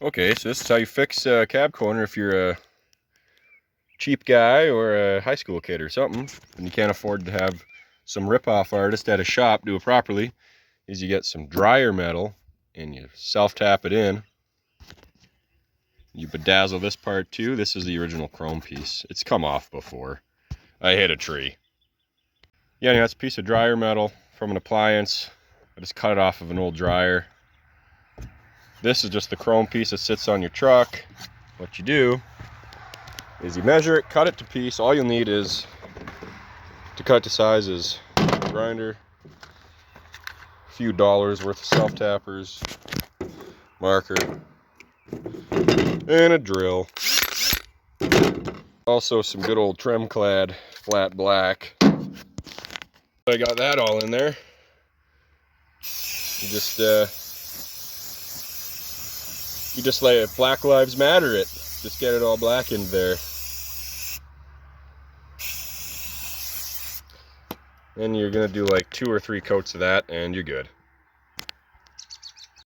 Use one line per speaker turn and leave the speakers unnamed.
Okay, so this is how you fix a cab corner if you're a cheap guy or a high school kid or something, and you can't afford to have some rip-off artist at a shop do it properly, is you get some dryer metal and you self-tap it in. You bedazzle this part too. This is the original chrome piece. It's come off before. I hit a tree. Yeah, that's a piece of dryer metal from an appliance. I just cut it off of an old dryer. This is just the chrome piece that sits on your truck. What you do is you measure it, cut it to piece. All you'll need is to cut to size is a grinder, a few dollars worth of self-tappers, marker, and a drill. Also some good old trim-clad flat black. I got that all in there. You just lay it, Black Lives Matter it. Just get it all blackened there. And you're gonna do like 2 or 3 coats of that and you're good.